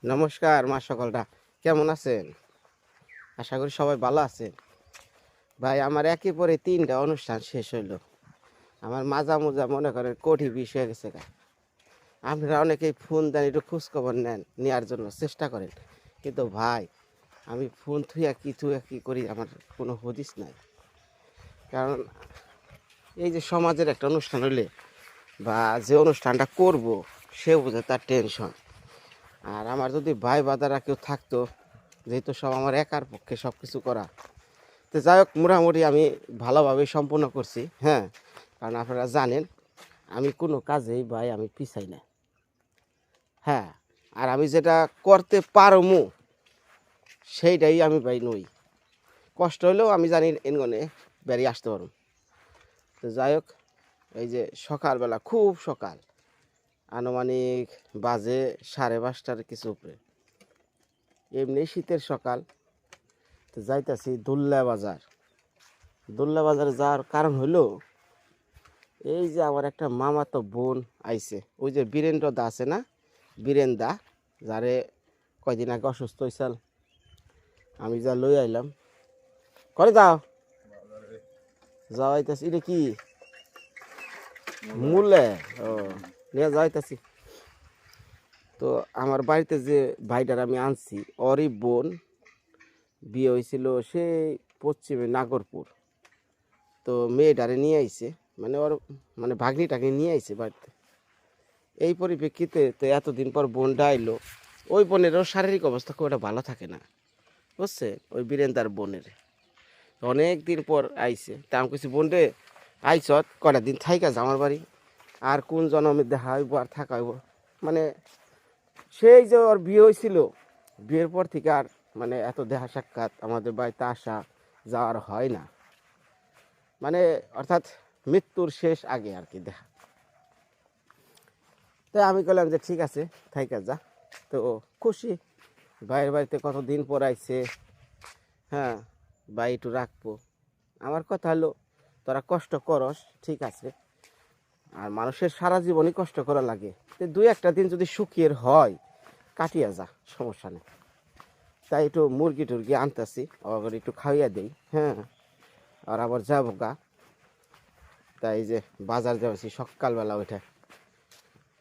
নমস্কার মা সকলরা, কেমন আছেন? আশা করি সবাই ভালো আছেন। ভাই আমার একে পরে 3টা অনুষ্ঠান শেষ হইলো। আমার মাজা মোজা মনে করেন কোটি বিষ হয়ে গেছে গা। আপনারা অনেকেই ফোন দেন, একটু খোঁজখবর নেওয়ার জন্য চেষ্টা করেন, কিন্তু ভাই আমি ফোন থুইয়া কি করি আমার কোনো হদিস নাই। কারণ এই যে সমাজের একটা অনুষ্ঠান হইলে বা যে অনুষ্ঠানটা করব সে বোঝে তার টেনশন। আর আমার যদি ভাই বাদারা কেউ থাকতো, যেহেতু সব আমার একার পক্ষে সব কিছু করা, তো যাই হোক মোটামুটি আমি ভালোভাবেই সম্পূর্ণ করছি। হ্যাঁ, কারণ আপনারা জানেন আমি কোনো কাজেই ভাই আমি পিছাই না। হ্যাঁ, আর আমি যেটা করতে পারমু সেইটাই আমি ভাই নই। কষ্ট হলেও আমি জানি এনগনে বেরিয়ে আসতে পারব। তো যাই হোক, এই যে সকালবেলা খুব সকাল, আনুমানিক বাজে 5:30টার কিছু উপরে, এমনি শীতের সকাল। তো যাইতাছি দুল্লা বাজার। দুল্লা বাজারে যাওয়ার কারণ হলো এই যে আমার একটা মামাতো বোন আইছে, ওই যে বীরেন্দ্র দা আছে না, বীরেন দা, যারে কয়দিন আগে অসুস্থ হয়েছিল, আমি যা লই আইলাম। করে যাও যাওয়াইতাছি, এটা কি মূলে ও নিয়ে যাওয়াইতাছি। তো আমার বাড়িতে যে ভাইটার আমি আনছি, ওরই বোন বিয়ে হয়েছিল সেই পশ্চিমে নাগরপুর। তো মেয়েটারে নিয়ে আইছে, মানে ওর মানে ভাগ্নিটাকে নিয়ে আইছে বাড়িতে। এই পরিপ্রেক্ষিতে তো এতদিন পর বোনটা আইলো। ওই বোনেরও শারীরিক অবস্থা খুব একটা ভালো থাকে না, বুঝছে? ওই বীরেন্দার বোনের অনেক দিন পর আইছে। তা আমি কিছু বোন রে আইস কটা দিন থাইকা যা আমার বাড়ি, আর কোন জন্মে দেখা হইব আর থাকা হইব। মানে সেই যে ওর বিয়ে হয়েছিল, বিয়ের পর থেকে আর মানে এত দেখা সাক্ষাৎ আমাদের বাড়িতে আসা যাওয়ার হয় না। মানে অর্থাৎ মৃত্যুর শেষ আগে আর কি দেখা। তাই আমি বললাম যে ঠিক আছে থাইকা যা। তো খুশি, ভাইয়ের বাড়িতে কতদিন পর আইছে। হ্যাঁ, ভাই একটু রাখবো। আমার কথা হলো তোরা কষ্ট করস ঠিক আছে, আর মানুষের সারা জীবনই কষ্ট করা লাগে, তো 2-1টা দিন যদি সুখের হয় কাটিয়া যা, সমস্যা নেই। তাই একটু মুরগি টুরগি আনতেছি, আবার একটু খাইয়া দেই। হ্যাঁ, আর আবার যাবো গা। তাই যে বাজার যাচ্ছি সকালবেলা ওইটা।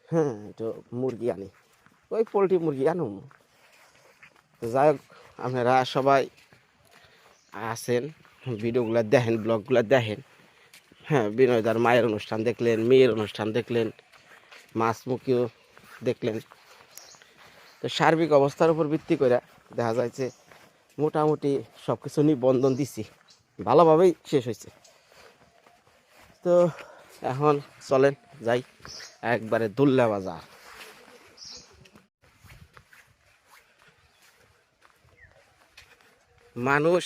হ্যাঁ, একটু মুরগি আনি, ওই পোলট্রি মুরগি আনো। যাই হোক, আপনারা সবাই আছেন, ভিডিওগুলো দেখেন, ব্লগগুলো দেখেন। হ্যাঁ, বিনয়দার মায়ের অনুষ্ঠান দেখলেন, মেয়ের অনুষ্ঠান দেখলেন, মাছমুখিও দেখলেন। তো সার্বিক অবস্থার উপর ভিত্তি করে দেখা যাচ্ছে মোটামুটি সব কিছু নিবন্ধন দিছি, ভালোভাবেই শেষ হয়েছে। তো এখন চলেন যাই একবারে দুল্লা বাজার। মানুষ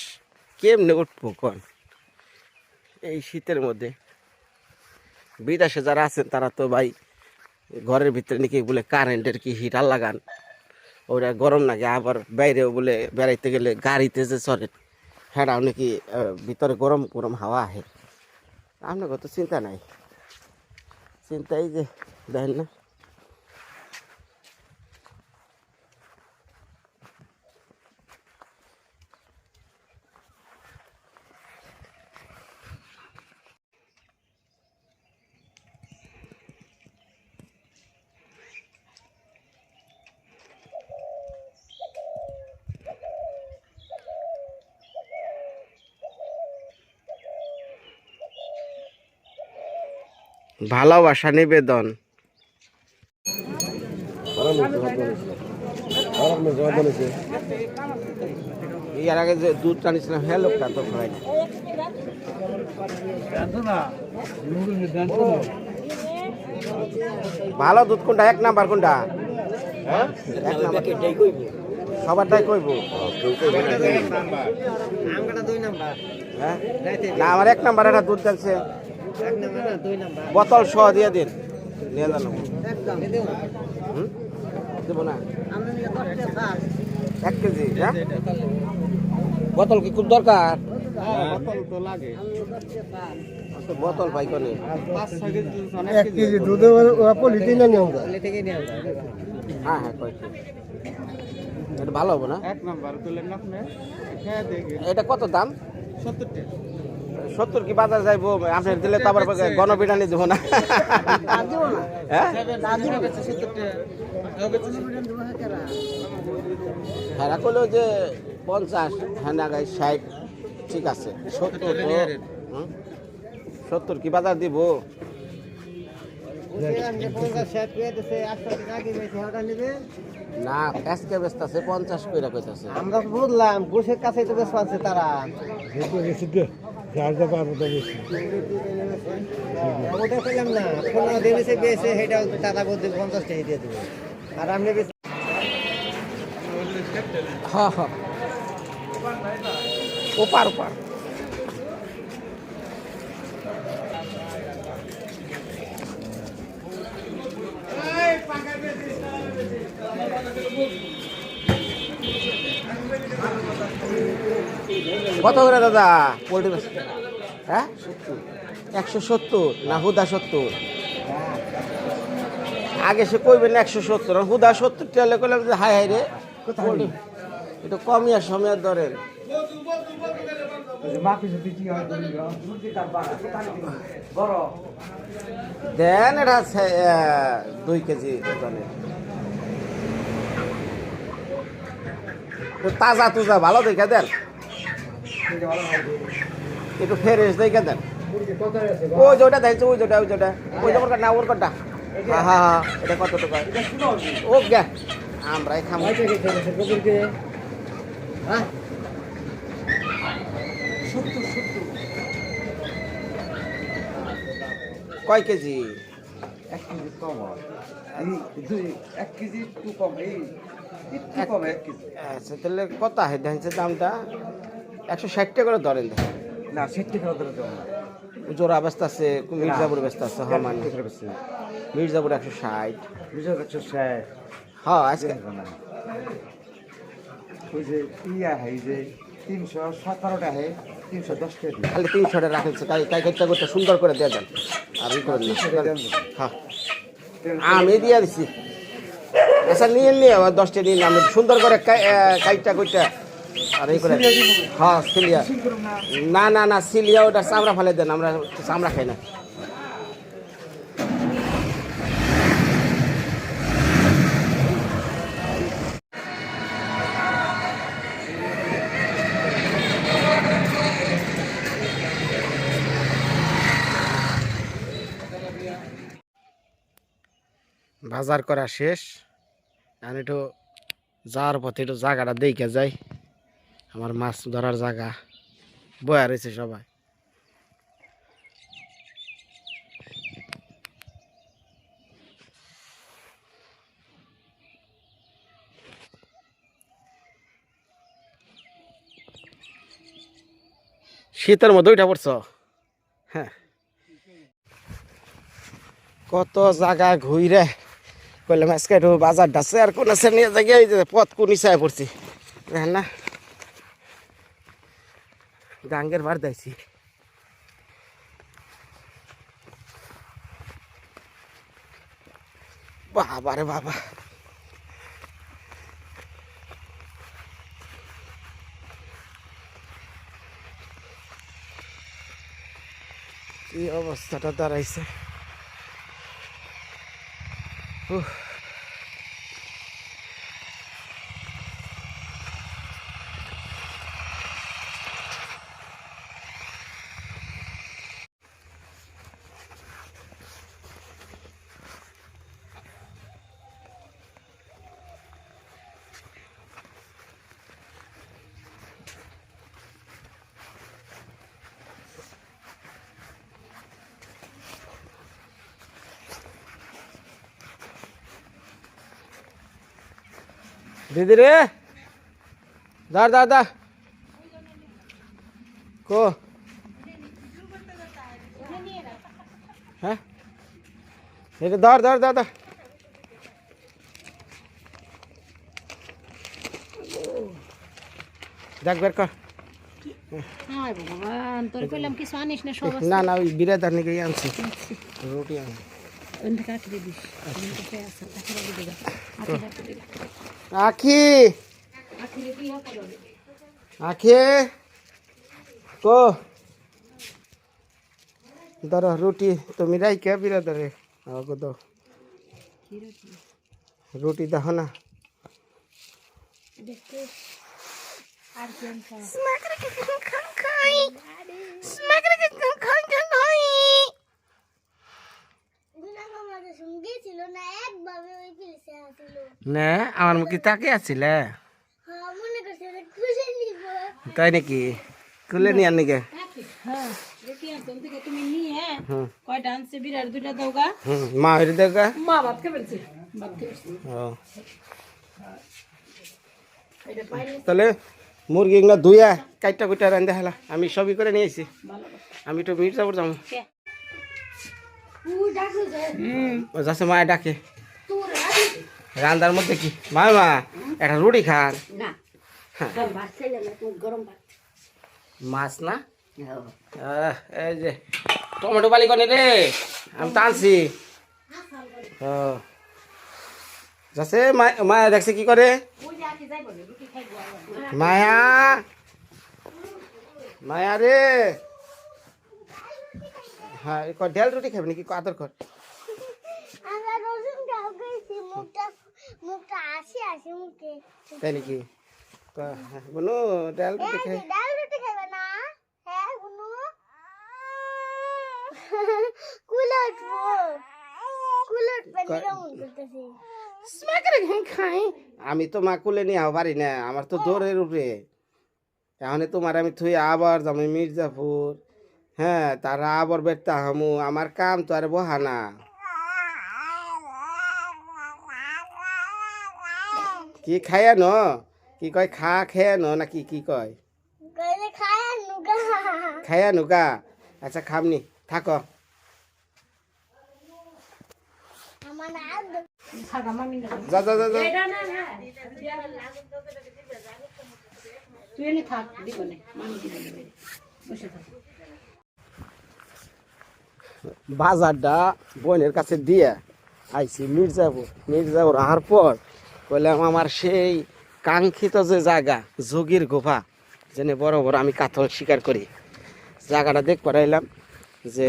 কেমনে উঠবো কন এই শীতের মধ্যে? বিদেশে যারা আছেন তারা তো ভাই ঘরের ভিতরে নাকি বলে কারেন্টের কি হিটার লাগান, ওরা গরম লাগে। আবার বাইরেও বলে বেড়াইতে গেলে গাড়িতে যে চড়েন, হ্যাঁ নাকি ভিতরে গরম গরম হাওয়া আহে। আপনার কত চিন্তা নাই, চিন্তাই যে দেখেন না। ভালোবাসা নিবেদন। এর আগে যে দুধ টানিছিলাম হ্যাঁ লোকটা তো খাই ভালো দুধ কোনটা, 1 নাম্বার কোনটা? হ্যাঁ, 1 নাম্বার সবারটাই কইব। হ্যাঁ না, আমার 1 নাম্বার একটা দুধ টানছে, বোতল সহ দিয়ে দিন, নিয়ে জানো দেবো না 1 কেজি। হ্যাঁ, বোতল কি খুব দরকার? বোতল পাই কোনে 1 কেজি দুধে পলিথিন নিয়ে আমরা। হ্যাঁ হ্যাঁ কয়েছি এটা ভালো হবে না? এক নাম্বার তুলেন না আপনি হ্যাঁ দেখে এটা কত দাম? 70 টাকা 70 কি বাজার যাইবো? আপনি দিলে তো আবার গণপিটানি দেবো না। হ্যাঁ হ্যাঁ কইলো যে 50, হ্যাঁ না গাই 60, ঠিক আছে 70 তো 70 কি বাজার দিব? না আজকে ব্যস্ত আছে 50 কইরা কইতাছে। আমরা বুঝলাম গোসের কাছে তো বেশ আছে তারা ওটা পেলাম না 15 দিন এসে পেয়েছে সেটা টাকা বলতে 50 টাকা দিয়ে দেবে আর আমি হ্যাঁ হ্যাঁ ওপার ওপার কত করে দাদা পোল্ট্রি বেশ? হ্যাঁ 170 না হুদা 70? আগে সে কইবেন 170 হুদা 70 টাকা কইলাম যে হাই হাই রে পোল্ট্রি একটু কমিয়া সময় ধরেন। দেন এটা 2 কেজি ওজনের। তাজা তুজা ভালো দেখে দেন, একটু ফ্রেশ দেখে দেন। ওই যেটা দেখছো ওই যেটা ওই যেমন না ওর কটা। হ্যাঁ হ্যাঁ হ্যাঁ এটা কত টাকা? ওকে আমরাই খাবো। কয় কেজি? 1 কেজি কম হয় এই 1 কেজি একটু কম এই একটু কম 1 কেজি আচ্ছা তাহলে কত হয় দেখছে দামটা? 160 টাকা করে ধরেন দেখেন। না 60 টাকা ধরে দাও না জোড়া ব্যস্ত আছে, মির্জাপুর ব্যস্ত আছে। হ্যাঁ মানে মির্জাপুর 160। বুঝা যাচ্ছে স্যার হ্যাঁ আজকে ওই যে ইয়া হয় যে 317 টাকা 310 টাকা খালি 300 টাকা রাখেছে, তাই করতে সুন্দর করে দিয়ে দেন। আর ই করে হ্যাঁ আমি দিয়ে দিচ্ছি। আচ্ছা নিয়ে আবার 10টা নিয়ে আমি সুন্দর করে কাইটটা কইটা আর এই করে। হ্যাঁ সিলিয়া না না না সিলিয়া ওটা চামড়া ফেলে দেন, আমরা চামড়া খাই না। বাজার করা শেষ, আমি একটু যাওয়ার পথে একটু জায়গাটা দেখে যাই। আমার মাছ ধরার জায়গা বয়া রয়েছে সবাই। শীতের মধ্যে উঠা পড়ছ? হ্যাঁ কত জায়গা ঘুরে কইলাম আজকে একটু বাজার ডাছে আর কোন আছে নিয়ে জায়গায় এই যে পথ কোন ইচ্ছায় পড়ছি দেখেন না, গাঙ্গের বার দিয়েছি। বাবা রে বাবা, কি অবস্থাটা দাঁড়াইছে। দিদি রে দাঁড় দাঁড় দাঁড় কো। হ্যাঁ এটা ধর ধর ধর ধর দেখ বের কর। না না ওই বিরাদার নিকে আনছি রুটি আন আখি আখে কো ধরো রুটি তুমি রাইকে বিরাদরে আমাকে দাও রুটি দেখো না না আমার মুখে তাকে আছিল তাই নাকি কুলে নিয়ে আন নাকি মা হইরে দেগা তাহলে মুরগি গুলা ধুইয়া কাইটা কুইটা রান্ধে হেলা আমি সবই করে নিয়েছি আমি তো মির্জাপুর যাবো যাচ্ছে মায়ে ডাকে রান্দার মধ্যে কি মা একটা রুটি খান মাছ না এই যে টমেটো বালি কনে রে আমি টানছি যাচ্ছে মায়া দেখছে কি করে মায়া মায়া রে হ্যাঁ ঢেল রুটি খাবি নাকি আদর কর তাই নাকি বলো ডাল রুটি খাই আমি তো মা কুলে নিয়ে পারি না আমার তো দৌড়ের উপরে এখন তোমার আমি থুই আবার যাবো মির্জাপুর হ্যাঁ তারা আবার বেরতা হামু আমার কাম তো আর বহানা কি খাইয়া ন কি কয় খা খেয়ে ন নাকি কি কয় খাইয়া নুকা আচ্ছা খামনি থাকো যা যা যা যা বাজারটা বোনের কাছে দিয়ে আইছি মির্জাপুর আসার পর বললাম আমার সেই কাঙ্ক্ষিত যে জায়গা যোগীর গুফা যেনে বড় বড় আমি কাতল শিকার করি জায়গাটা দেখ পারাইলাম যে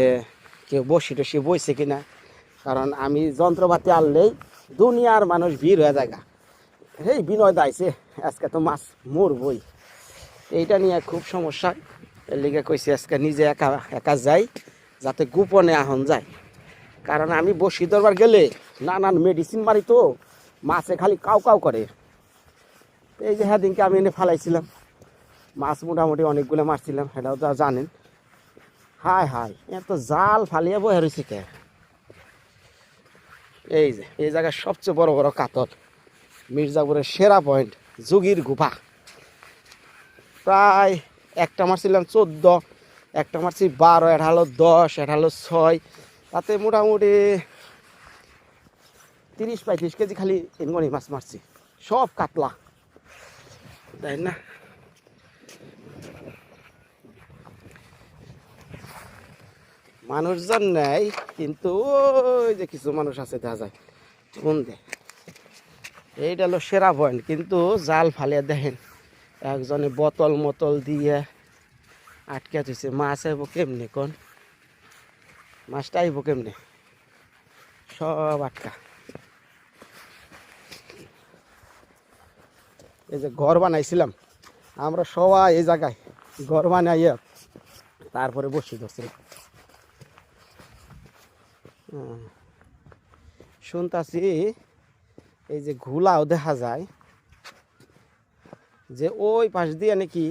কেউ বসি টসি বইছে কিনা কারণ আমি যন্ত্রপাতি আনলেই দুনিয়ার মানুষ ভিড় হয়ে জায়গা এই বিনয় দাইছে আজকে তো মাছ মরবই এইটা নিয়ে খুব সমস্যা এর লিগে কইছি আজকে নিজে একা একা যাই যাতে গোপনে আহন যায় কারণ আমি বসি দরবার গেলে নানান মেডিসিন মারি তো মাছে খালি কাউ কাউ করে এই যে হ্যাঁ দিনকে আমি এনে ফালাইছিলাম মাছ মোটামুটি অনেকগুলো মারছিলাম সেটাও তো জানেন হায় হায় এত জাল ফালিয়ে বয়ে রয়েছে কে এই যে এই জায়গায় সবচেয়ে বড় বড় কাতল মির্জাপুরের সেরা পয়েন্ট যোগীর গুফা প্রায় একটা মারছিলাম 14 একটা মারছি 12 এটা হলো 10 এটা হলো 6 তাতে মোটামুটি 30-35 কেজি খালি এমনি মাছ মারছি সব কাতলা তাই না মানুষজন নেই কিন্তু ওই যে কিছু মানুষ আছে দেখা যায় কোন দে এইটা হলো সেরা পয়েন্ট কিন্তু জাল ফালিয়ে দেখেন একজনে বোতল মতল দিয়ে আটকে দিছে মাছ আইব কেমনে কোন মাছটা আইব কেমনে সব আটকা এই যে ঘর বানাইছিলাম আমরা সবাই এই জায়গায় ঘর বানাইয়া তারপরে বসে ধরছিলাম শুনতাছি এই যে ঘোলাও দেখা যায় যে ওই পাশ দিয়ে নাকি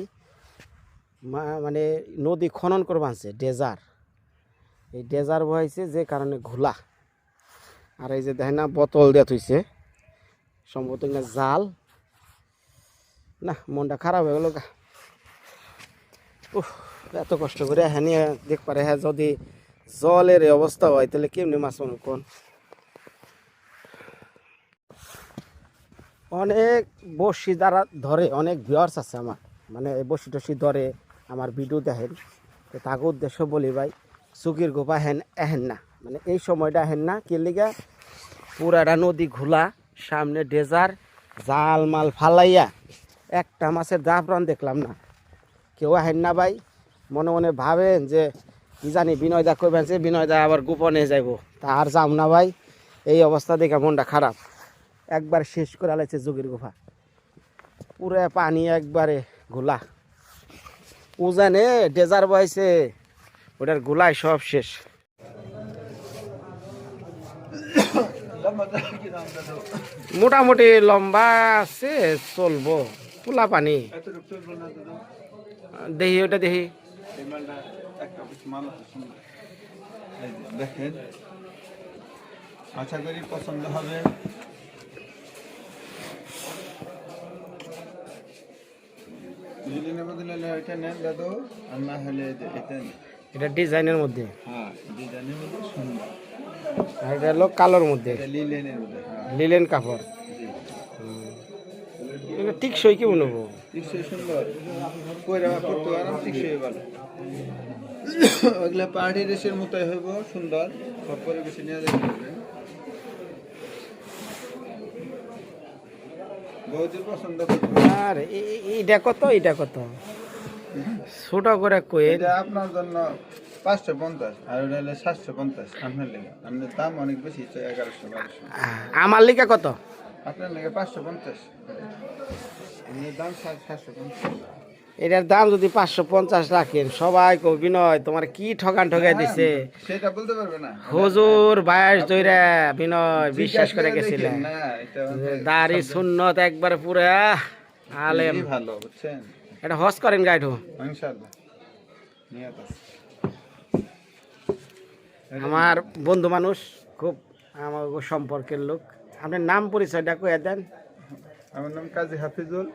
মানে নদী খনন করে বানছে ডেজার এই ডেজার বহাইছে যে কারণে ঘোলা আর এই যে দেখেন না বোতল দিয়ে থইছে সম্ভবত না জাল না মনটা খারাপ হয়ে গেল এত কষ্ট করে হ্যাঁ নিয়ে দেখ পারে হ্যাঁ যদি জলের অবস্থা হয় তাহলে কেমনি মাছ মনে কোন অনেক বসি যারা ধরে অনেক ভিউয়ার্স আছে আমার মানে বসি টসি ধরে আমার ভিডিও দেখেন তো তাকে উদ্দেশ্য বলি ভাই যোগীর গুফা হেন না মানে এই সময়টা হেন না কি লিগা পুরাটা নদী ঘোলা সামনে ডেজার জাল মাল ফালাইয়া একটা মাছের জাফরান দেখলাম না। কেউ আহেন না ভাই, মনে মনে ভাবেন যে কি জানি বিনয় দা করবেন, যে বিনয় দা আবার গোপনে যাইব, তা আর যাম না ভাই। এই অবস্থা দেখে মনটা খারাপ। একবার শেষ করে আলাইছে যোগীর গুফা, পুরো পানি একবারে ঘোলা, উজানে ডেজার বয়সে ওটার গোলায় সব শেষ। মোটামুটি লম্বা আছে, চলবো, পোলা পানি। দেখি ওটা দেখি। দেখেন, আশা করি পছন্দ হবে। যদি নেবো দিলে এটা নেন দাদু, আর না হলে এটা নেন। এটা ডিজাইনের মধ্যে, হ্যাঁ, ডিজাইনের মধ্যে সুন্দর। আর এটা হলো কালোর মধ্যে, এটা লিলেনের মধ্যে। হ্যাঁ, লিলেন কাপড়। জি। এটা টিকসই কি নেবো? টিকসই সুন্দর, কইরা পড়তে আরাম, টিকসই ভালো। ওগুলা পাহাড়ি দেশের মতোই হইব, সুন্দর, সব পরিবেশে নিয়ে যেতে হবে। বহুদের পছন্দ করবে। আর এইটা কত, এটা কত? ছোট করে কই। এটা আপনার জন্য 550, আর ওটা হলো 750। আপনার লেগে, আপনার দাম অনেক বেশি, 1100-1200। আমার লিখা কত? আপনার লেগে 550, আপনার দাম 750। এটার দাম যদি 550 রাখেন, সবাই কো বিনয় তোমার কি ঠকান ঠকাই দিছে। সেটা বলতে পারবে না। হুজুর বায়াস দইরা বিনয় বিশ্বাস করে গেছিলেন। না, এটা দাড়ি সুন্নত একবারে পুরা আলেম। ভালো, বুঝছেন? এটা হজ করেন গাইড? ইনশাআল্লাহ নিয়ত আছে। আমার বন্ধু মানুষ, খুব আমার সম্পর্কের লোক। আপনার নাম পরিচয়টা কয়ে দেন। আমার নাম কাজী হাফিজুল,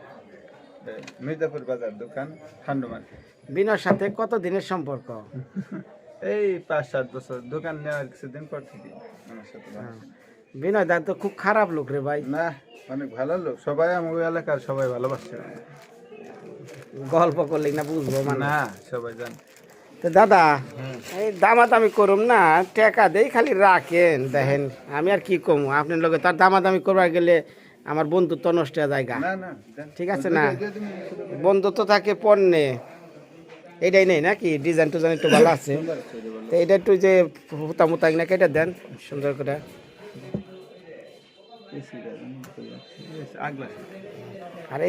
মির্জাপুর বাজার, দোকান খান্ডমান। বিনয়ের সাথে কত দিনের সম্পর্ক? এই 5-7 বছর, দোকান নেওয়ার কিছুদিন পর থেকে আমার সাথে ভালো। বিনয় দা তো খুব খারাপ লোক রে ভাই। না, অনেক ভালো লোক, সবাই আমার এলাকার সবাই ভালোবাসে। গল্প করলে না বুঝবো মানে। না, সবাই জানে। তো দাদা, এই দামাদামি করুম না, টাকা দেই খালি রাখেন। দেখেন আমি আর কি কমু, আপনার লোকে তার দামাদামি করবার গেলে আমার বন্ধুত্ব নষ্ট হয়ে যায়। না না, দেন। ঠিক আছে না, বন্ধুত্ব থাকে পণ্যে। এটাই নেই নাকি? ডিজাইন টুজাইন একটু ভালো আছে, তো এটা একটু যে হুতা মুতা না কেটে দেন সুন্দর করে। আগলা আর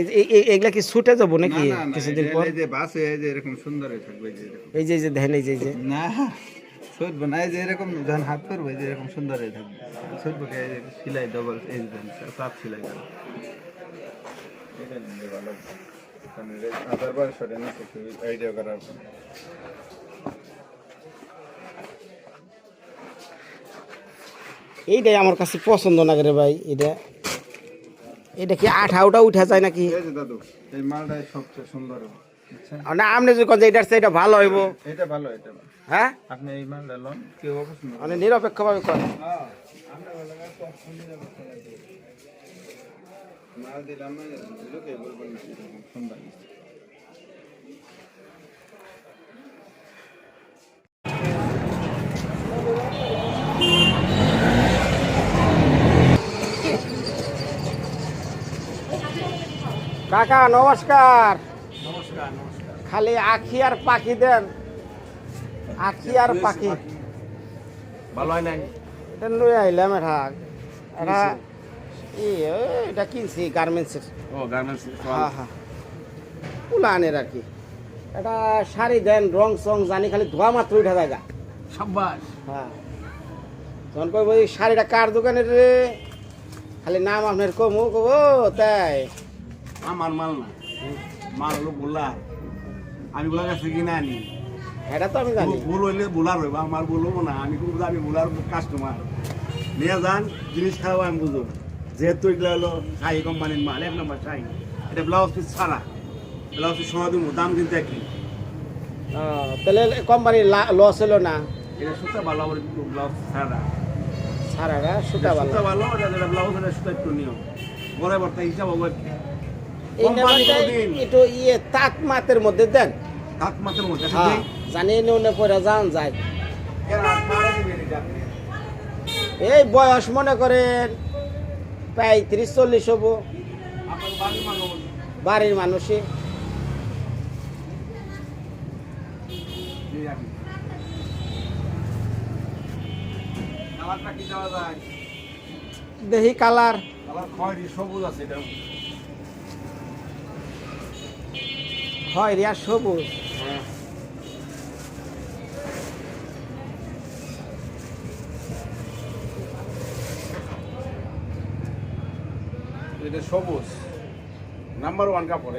এইগুলা কি ছুটে যাবো নাকি কিছুদিন পর? এই যে বাসে এই যে এরকম সুন্দরই থাকবে, এই যে এরকম। এই যে দেখেন, এই যে না, ছুটবো না, এই যে এরকম যখন হাত করবো এই যে এরকম সুন্দরই থাকবে। ছুটবো কি, এই যে সেলাই ডবল, এই যে সাপ সেলাই করে। এটা নিলে ভালো হবে। কারণ এই আধার বার সরে নিচে একটু আইডিয়া করার পর। এইটাই আমার কাছে পছন্দ না করে ভাই। এটা কি আঠা উঠা উঠা যায় নাকি? এই যে দাদু, এই মালটাই সবচেয়ে সুন্দর, বুঝছেন? না আপনি যদি কোন এটার চেয়ে এটা ভালো হইব। এটা ভালো, এটা ভালো। হ্যাঁ, আপনি এই মালটা লন, কেউ অপছন্দ করে। মানে নিরপেক্ষভাবে করেন। হ্যাঁ, আমরা ভালো কাজ পছন্দ করে। মাল দিলাম না, লোকে বলবেন না এরকম সুন্দর। কাকা নমস্কার। নমস্কার, নমস্কার। খালি আখি আর পাখি দেন, আখি আর পাখি। ভালো হয় নাই? এটা লই আইলাম। এটা এটা কিনছি গার্মেন্টসের। ও, গার্মেন্টস। হ্যাঁ হ্যাঁ, পুলানের আর কি। এটা শাড়ি দেন, রং সং জানি, খালি ধোয়া মাত্র উঠা জায়গা। সাব্বাস। হ্যাঁ, তখন কইব এই শাড়িটা কার দোকানের রে, খালি নাম আপনার কমু কব তাই। আমার মাল না, মাল হলো বোলার। আমি বোলার কাছে কিনে আনি। এটা তো আমি জানি। ভুল হইলে বোলার হইব, আমার বলবো না। আমি খুব জানি বোলার কাস্টমার নিয়ে যান, জিনিস খাওয়া আমি বুঝো। যেহেতু এগুলো হলো শাহি কোম্পানির মাল, 1 নম্বর শাহি। এটা ব্লাউজ পিস ছাড়া, ব্লাউজ পিস সহ দিব, দাম কিন্তু একই। তাহলে কোম্পানির লস হলো না? এটা সুতা ভালো, আমার ব্লাউজ ছাড়া সারারা সুতা ভালো। সুতা ভালো, এটা ব্লাউজ, এটা সুতা একটু নিয়ম বড় বড় হিসাব হবে। এই নাম্বারটা একটু তাঁত মাতের মধ্যে দেন। হাত মাথার মধ্যে হ্যাঁ, জানি নুনে পরে যান যায়। এই বয়স মনে করেন 35-40 হবো। বাড়ির মানুষে কালারটা কি দেওয়া যায়? দেহি কালার কালার খয়েরি সবুজ আছে এটা। হয় রিয়া সবুজ। হ্যাঁ। এটা সবুজ নাম্বার 1 কাপড়।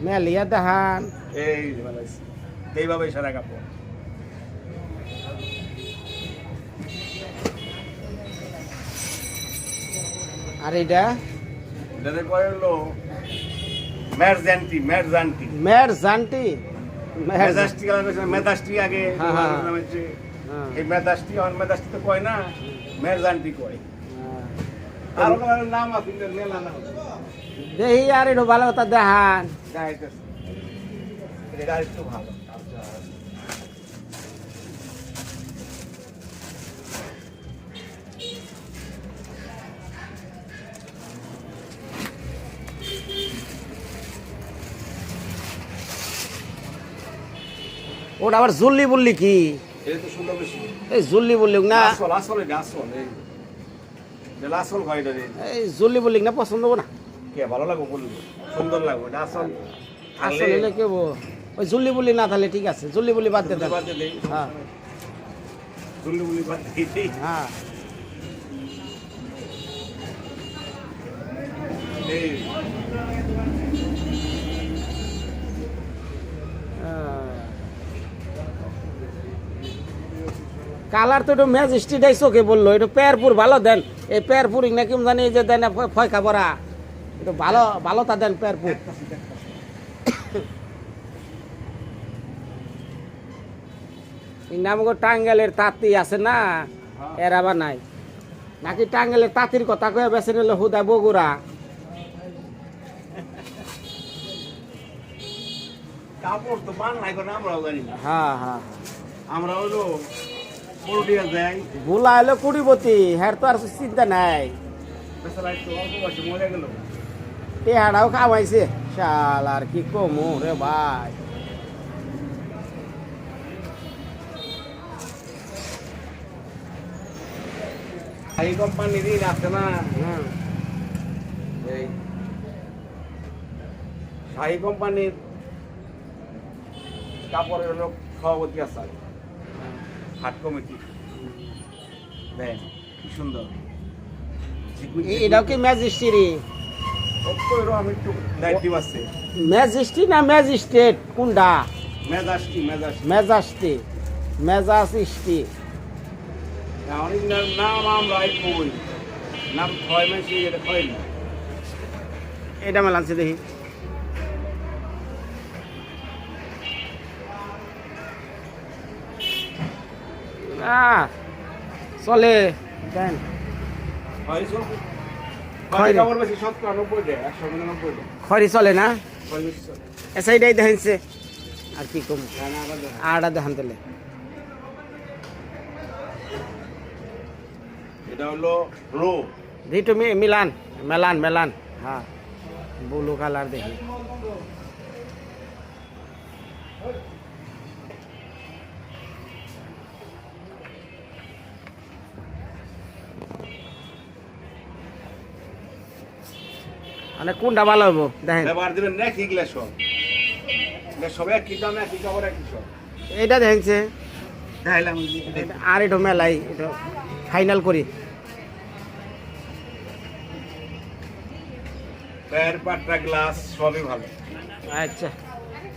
মেলিয়া দেহান এই মানে এইভাবে সারা কাপড়। আর এটা এটাতে কয় হলো মেরজান্টি মেরজান্টি মেরজান্টি মেজাস্টি কালার কইছে মেজাস্টি আগে হ্যাঁ, হ্যাঁ। নাম হচ্ছে হ্যাঁ। এই মেজাস্টি আর মেজাস্টি তো কয় না মেরজান্টি কয়। হ্যাঁ। আর কালারের নাম আছে কিন্তু মেলা না। দেহি আর একটু ভালো কথা দেহান যাইতেছে এটা একটু ভালো। ওটা আবার জুল্লি বললি কি এটা তো সুন্দর বেশি। এই জুল্লি বললি না আসল আসল এটা আসল এই এটা আসল হয় এটা রে। এই জুল্লি বললি না পছন্দ হবো না কে ভালো লাগবে বলবো সুন্দর লাগবে এটা আসল। আসলে কেব ওই জুল্লি বললি না তাহলে ঠিক আছে জুল্লি বললি বাদ দে দেন। বাদ দেই হ্যাঁ জুল্লি বুলি বাদ দেই। হ্যাঁ এই কালার তো একটু ম্যাজিস্ট্রিটাই চোখে বললো একটু পেয়ারপুর ভালো দেন এই পেয়ারপুর না কেমন জানি এই যে দেন ফয় খাবরা একটু ভালো ভালো তা দেন পেয়ারপুর। নামগো টাঙ্গালের তাঁতি আছে না এর আবার নাই নাকি টাঙ্গালের তাঁতির কথা কয়ে বেছে নিল হুদা বগুড়া। কাপড় তো বাংলায় করে আমরাও জানি না। হ্যাঁ হ্যাঁ আমরা হলো পুরুলিয়া যাই ভুলা এলো কুড়িপতি হ্যার তো আর চিন্তা নাই বেচারা একটু অল্প বয়সে মরে গেল। টেহাটাও খাওয়াইছে শাল আর কি কমু রে ভাই। এই কোম্পানির ঋণ আছে না হুম এই শাহী কোম্পানির কাপড়ের হলো সভাপতি আছে হাট কমিটি দেন কি সুন্দর এটাও কি ম্যাজিস্ট্রি আমি একটু দায়িত্ব আছে ম্যাজিস্ট্রি না ম্যাজিস্ট্রেট কোনটা মেজাজটি মেজাজটি মেজাস্ট্রি মেজাস্ট্রি অনেক নাম আমরা কই নাম ছয় মাসে এটা হয় না। এটা মেলানছে দেখি চলে দেন খয়রি কাপড় বেশি 90 টাকা 190 টাকা খড়ি চলে না খয়রি বেশি চলে। এসাইডাই দেখাইছে আর কি কম রানা আবার দেখো। আড়া দেখান তাহলে এটা হলো ব্লু দিটো মিলান মেলান মেলান হ্যাঁ ব্লু কালার দেখি মানে কোনটা ভালো হবো দেখেন ব্যবহার দিবেন না কি গিলা সব এটা সব একই দাম একই কাপড় একই সব এইটা দেখছে দেখাইলাম আর এটা মেলাই এটা ফাইনাল করি প্যার পাট্টা গ্লাস সবই ভালো। আচ্ছা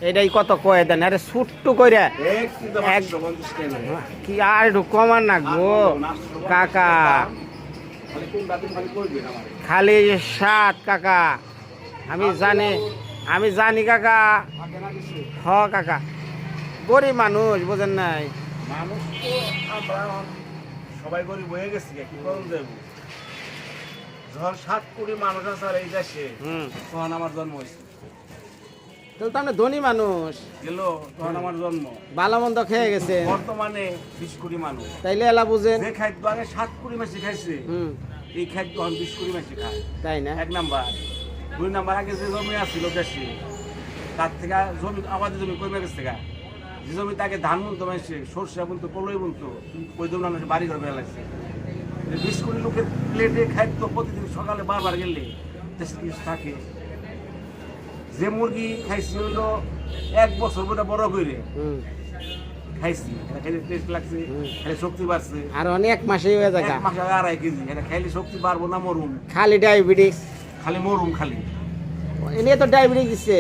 এটাই কত কয়ে দেন আরে ছুট্টু করে একটু দাম এক- 150 টাকা কি আর একটু কমান না গো কাকা খালি কোন দাদিন খালি করবেন আমার খালি 7 কাকা আমি জানি কাকা আগে না দিছি হ কাকা গরিব মানুষ বোঝেন নাই মানুষ তো আমরা সবাই গরিব হয়ে গেছি কি করুন দেব যখন 7 কোটি মানুষ আছে আর এই দেশে তখন আমার জন্ম হয়েছে তাহলে তো আপনি ধনী মানুষ গেল তখন আমার জন্ম ভালো মন্দ খেয়ে গেছে বর্তমানে 20 কোটি মানুষ তাইলে এলা বুঝেন যে খাদ্য আগে 7 কোটি মাসে খাইছে হুম এই খাদ্য এখন 20 কোটি মাসে খায় তাই না এক নাম্বার 2 নাম্বার আগে যে জমি আসছিল দেশে তার থেকে জমি আমাদের জমি কমে গেছে থেকে যে জমি তাকে ধান বুনতো মানুষে সরষে বুনতো কলই বুনতো ওই জমি মানুষ বাড়ি ঘর বেড়ে লাগছে 20 কোটি লোকের প্লেটে খাইতো প্রতিদিন সকালে বারবার গেলে দেশে কিছু থাকে যে মুরগি খাইছি হইলো 1 বছর বড় বড় করে হুম খাইছি এটা খাইলে টেস্ট লাগছে খাইলে শক্তি বাড়ছে আর অনেক মাসেই হয়ে যায় 1 মাস আগে 2.5 কেজি এটা খাইলে শক্তি বাড়বো না মরুম খালি ডায়াবেটিস খালি মরুম খালি এনে তো ডায়াবেটিস দিচ্ছে